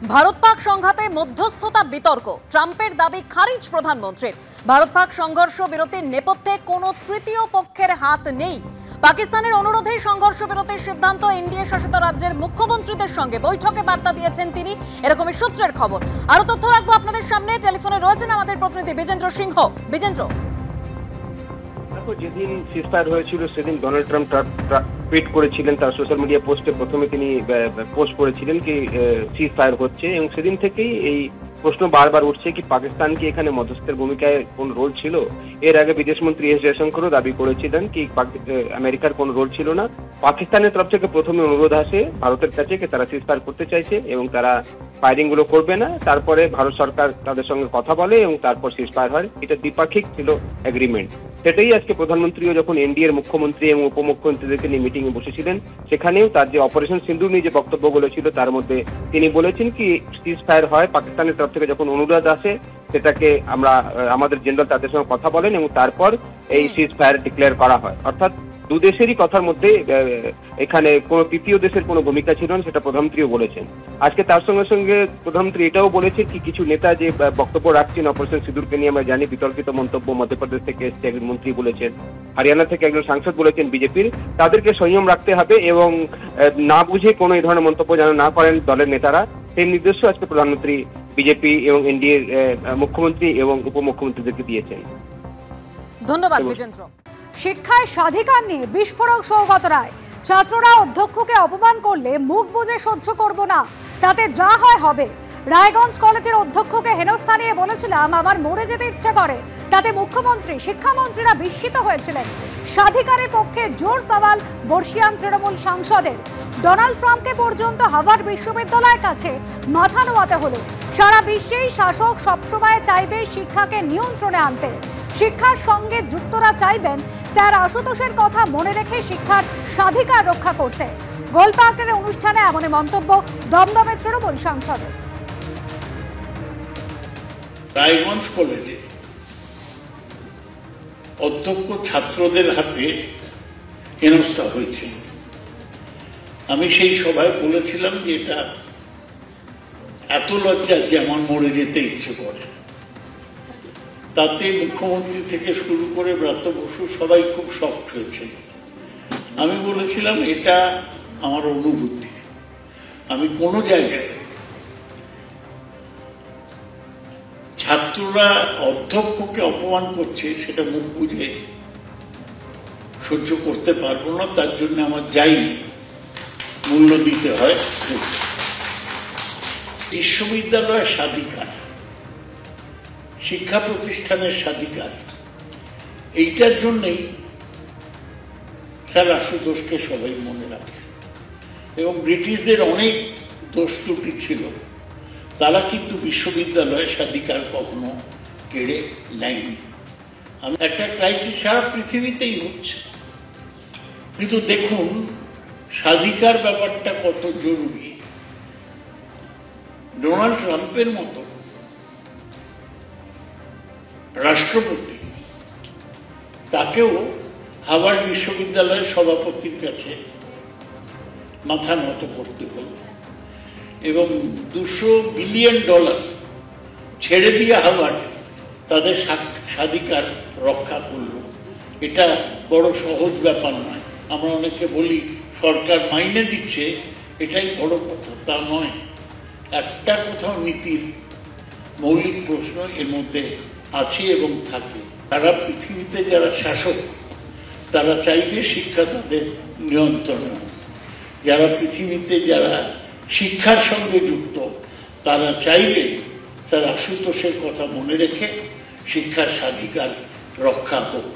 ভারত পাক সংঘাতে মধ্যস্থতা বিতর্ক, ট্রাম্পের দাবি খারিজ প্রধানমন্ত্রীর। ভারত পাক সংঘর্ষ বিরতির নেপথ্যে কোনো তৃতীয় পক্ষের হাত নেই। পাকিস্তানের অনুরোধেই সংঘর্ষ বিরতির সিদ্ধান্ত। এনডিএ শাসিত রাজ্যের মুখ্যমন্ত্রীদের সঙ্গে বৈঠকে বার্তা দিয়েছেন তিনি, এরকমই সূত্রের খবর। আরো তথ্য রাখবো আপনাদের সামনে। টেলিফোনে রয়েছেন আমাদের প্রতিনিধি বিজেন্দ্র সিংহ। বিজেন্দ্র, যেদিন সিজফায়ার হয়েছিল সেদিন ডোনাল্ড ট্রাম্প টুইট করেছিলেন, তার সোশ্যাল মিডিয়া পোস্টে প্রথমে তিনি পোস্ট করেছিলেন কি সিজফায়ার হচ্ছে, এবং সেদিন থেকেই এই প্রশ্ন বারবার উঠছে কি পাকিস্তান কি এখানে মধ্যস্থের ভূমিকায় কোন রোল ছিল। এর আগে বিদেশমন্ত্রী এস জয়শঙ্করও দাবি করেছিলেন কি আমেরিকার কোনো রোল ছিল না। পাকিস্তানের তরফ থেকে প্রথমে অনুরোধ আসে ভারতের কাছে কি তারা সিজফায়ার করতে চাইছে এবং তারা ফায়ারিং গুলো করবে না। তারপরে ভারত সরকার তাদের সঙ্গে কথা বলে এবং তারপর সিজফায়ার হয়। এটা দ্বিপাক্ষিক ছিল এগ্রিমেন্ট। সেটাই আজকে প্রধানমন্ত্রীও যখন এনডিএর মুখ্যমন্ত্রী এবং উপমুখ্যমন্ত্রীদেরকে নিয়ে মিটিং এ বসেছিলেন, সেখানেও তার যে অপারেশন সিন্দুর নিয়ে যে বক্তব্যগুলো ছিল তার মধ্যে তিনি বলেছেন কি সিজফায়ার হয় পাকিস্তানের তরফ থেকে যখন অনুরোধ আসে সেটাকে আমরা আমাদের জেনারেল তাদের সঙ্গে কথা বলেন এবং তারপর এই সিজফায়ার ডিক্লেয়ার করা হয়। অর্থাৎ দু দেশেরই কথার মধ্যে এখানে কোনো তৃতীয় দেশের কোনো ভূমিকা ছিল না, সেটা প্রধানমন্ত্রীও বলেছেন। আজকে তার সঙ্গে সঙ্গে প্রধানমন্ত্রী এটাও বলেছেন কি কিছু নেতা যে বক্তব্য রাখছেন অপারেশন সিঁদুরকে নিয়ে আমরা জানি বিতর্কিত মন্তব্য মধ্যপ্রদেশ থেকে এসছে একজন মন্ত্রী বলেছেন, হরিয়ানা থেকে একজন সাংসদ বলেছেন বিজেপির, তাদেরকে সংযম রাখতে হবে এবং না বুঝে কোনো এই ধরনের মন্তব্য যেন না করেন দলের নেতারা, সেই নির্দেশও আজকে প্রধানমন্ত্রী বিজেপি এবং এনডিএর মুখ্যমন্ত্রী এবং উপমুখ্যমন্ত্রীদেরকে দিয়েছেন। ধন্যবাদ বিজেন্দ্র। শিক্ষায় স্বাধিকার নিয়ে বিস্ফোরক সৌগত রায়। ছাত্ররা অধ্যক্ষকে অপমান করলে মুখ বুজে সহ্য করব না, তাতে যা হয় হবে। রায়গঞ্জ কলেজের অধ্যক্ষকে হেনস্থা নিয়ে বলেছিলাম আমার মরে যেতে ইচ্ছে করে, তাতে মুখ্যমন্ত্রী শিক্ষামন্ত্রীরা বিস্মিত হয়েছিলেন। স্বাধিকারের পক্ষে জোর সওয়াল বর্ষিয়ান তৃণমূল সাংসদের। ডোনাল্ড ট্রাম্পকে পর্যন্ত হার্ভার্ড বিশ্ববিদ্যালয়ের কাছে মাথা নোয়াতে হলো। সারা বিশ্বেই শাসক সবসময় চাইবে শিক্ষাকে নিয়ন্ত্রণে আনতে। শিক্ষার সঙ্গে যুক্তরা চাইবেন স্যার আশুতোষের কথা মনে রেখে শিক্ষার স্বাধিকার রক্ষা করতে। গোলপার্কের অনুষ্ঠানে এমন মন্তব্য দমদমের তৃণমূল সাংসদের। রায়গঞ্জ কলেজে অধ্যক্ষ ছাত্রদের হাতে হেনস্থা হয়েছে। আমি সেই সভায় বলেছিলাম যে এটা এত লজ্জা যে আমার মরে যেতে ইচ্ছে করে। তাতে মুখ্যমন্ত্রী থেকে শুরু করে ব্রাত্য বসু সবাই খুব শক্ট হয়েছে। আমি বলেছিলাম এটা আমার অনুভূতি, আমি কোনো জায়গায় ছাত্ররা অধ্যক্ষকে অপমান করছে সেটা মুখ বুঝে সহ্য করতে পারবো না, তার জন্য আমার যাই মূল্য দিতে হয়। বিশ্ববিদ্যালয়ের স্বাধিকার, শিক্ষা প্রতিষ্ঠানের স্বাধিকার, এইটার জন্যই স্যার আশুতোষকে সবাই মনে রাখে। এবং ব্রিটিশদের অনেক দোষ ত্রুটি ছিল, তারা কিন্তু বিশ্ববিদ্যালয়ের স্বাধিকার কখনো কেড়ে নেয়নি। একটা ক্রাইসিস সারা পৃথিবীতেই হচ্ছে, কিন্তু দেখুন স্বাধিকার ব্যাপারটা কত জরুরি। ডোনাল্ড ট্রাম্পের মতো রাষ্ট্রপতি, তাকেও হার্ভার্ড বিশ্ববিদ্যালয়ের সভাপতির কাছে মাথা নত করতে হলো এবং $200 বিলিয়ন ছেড়ে দিয়ে হার্ভার্ড তাদের স্বাধিকার রক্ষা করল। এটা বড় সহজ ব্যাপার নয়। আমরা অনেকে বলি সরকার মাইনে দিচ্ছে, এটাই বড় কথা, তা নয়। একটা কোথাও নীতির মৌলিক প্রশ্ন এর মধ্যে আছে এবং থাকে। সারা পৃথিবীতে যারা শাসক তারা চাইবে শিক্ষা তাদের নিয়ন্ত্রণে। যারা পৃথিবীতে যারা শিক্ষার সঙ্গে যুক্ত তারা চাইবে স্যার আশুতোষের কথা মনে রেখে শিক্ষার স্বাধিকার রক্ষা হোক।